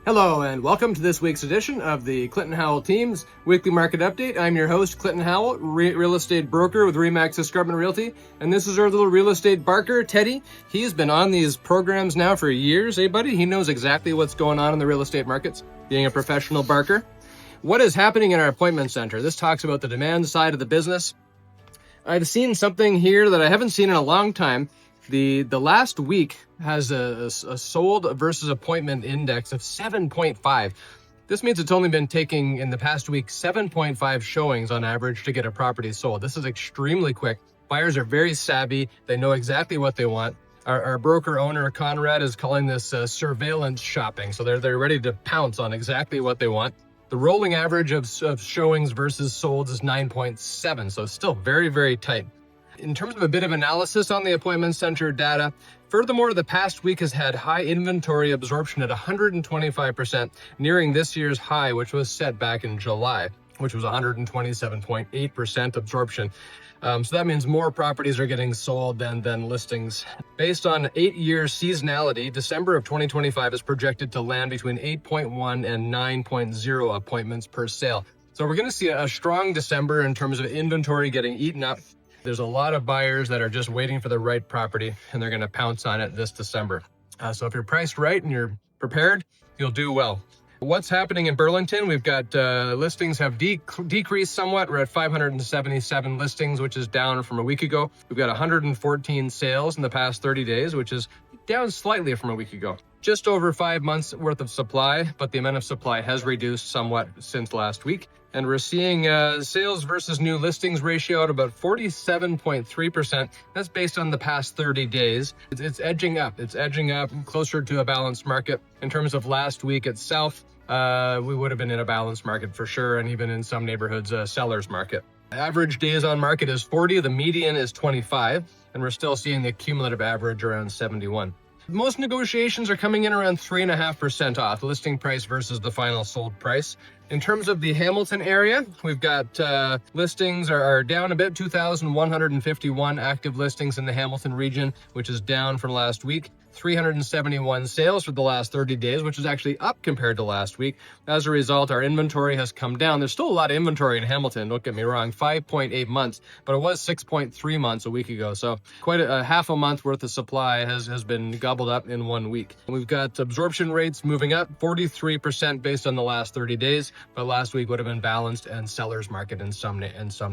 Hello and welcome to this week's edition of the Clinton Howell Team's Weekly Market Update. I'm your host, Clinton Howell, real estate broker with RE/MAX Escarpment Realty, and this is our little real estate barker, Teddy. He's been on these programs now for years, buddy? He knows exactly what's going on in the real estate markets, being a professional barker. What is happening in our appointment center? This talks about the demand side of the business. I've seen something here that I haven't seen in a long time. The last week has a sold versus appointment index of 7.5. This means it's only been taking, in the past week, 7.5 showings on average to get a property sold. This is extremely quick. Buyers are very savvy. They know exactly what they want. Our broker owner, Conrad, is calling this surveillance shopping. So they're ready to pounce on exactly what they want. The rolling average of showings versus solds is 9.7. So still very, very tight. In terms of a bit of analysis on the appointment center data, furthermore, the past week has had high inventory absorption at 125%, nearing this year's high, which was set back in July, which was 127.8% absorption. So that means more properties are getting sold than listings. Based on 8-year seasonality, December of 2025 is projected to land between 8.1 and 9.0 appointments per sale. So we're going to see a strong December in terms of inventory getting eaten up. There's a lot of buyers that are just waiting for the right property, and they're going to pounce on it this December. So if you're priced right and you're prepared, you'll do well. What's happening in Burlington? We've got listings have decreased somewhat. We're at 577 listings, which is down from a week ago. We've got 114 sales in the past 30 days, which is down slightly from a week ago. Just over 5 months worth of supply, but the amount of supply has reduced somewhat since last week. And we're seeing sales versus new listings ratio at about 47.3%. That's based on the past 30 days. It's edging up. It's edging up closer to a balanced market. In terms of last week itself, we would have been in a balanced market for sure, and even in some neighborhoods, a seller's market. Average days on market is 40. The median is 25, and we're still seeing the cumulative average around 71. Most negotiations are coming in around 3.5% off listing price versus the final sold price. In terms of the Hamilton area, we've got listings are down a bit, 2,151 active listings in the Hamilton region, which is down from last week. 371 sales for the last 30 days, which is actually up compared to last week. As a result, our inventory has come down. There's still a lot of inventory in Hamilton, don't get me wrong, 5.8 months, but it was 6.3 months a week ago. So quite a half a month worth of supply has been gobbled up in 1 week. We've got absorption rates moving up, 43% based on the last 30 days, but last week would have been balanced and seller's market in some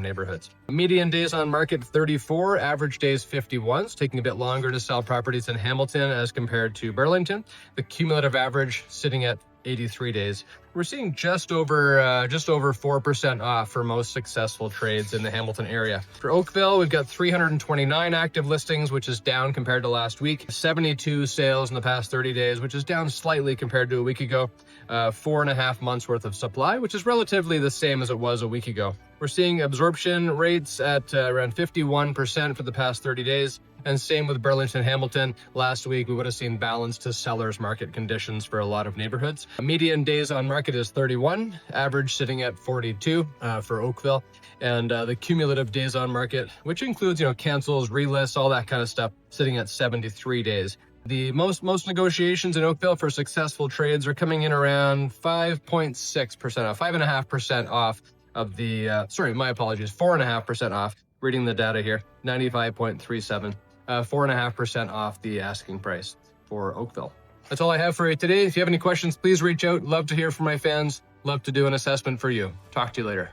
neighborhoods. Median days on market 34, average days 51. It's taking a bit longer to sell properties in Hamilton as compared to Burlington. The cumulative average sitting at 83 days. We're seeing just over 4% off for most successful trades in the Hamilton area. For Oakville, we've got 329 active listings, which is down compared to last week. 72 sales in the past 30 days, which is down slightly compared to a week ago. 4.5 months worth of supply, which is relatively the same as it was a week ago. We're seeing absorption rates at around 51% for the past 30 days. And same with Burlington, Hamilton. Last week, we would have seen balanced to seller's market conditions for a lot of neighborhoods. Median days on market is 31, average sitting at 42 for Oakville. And the cumulative days on market, which includes, cancels, relists, all that kind of stuff, sitting at 73 days. The most negotiations in Oakville for successful trades are coming in around 5.6% off, 5.5% off of the, 4.5% off. Reading the data here, 95.37. 4.5% off the asking price for Oakville. That's all I have for you today. If you have any questions, please reach out. Love to hear from my fans. Love to do an assessment for you. Talk to you later.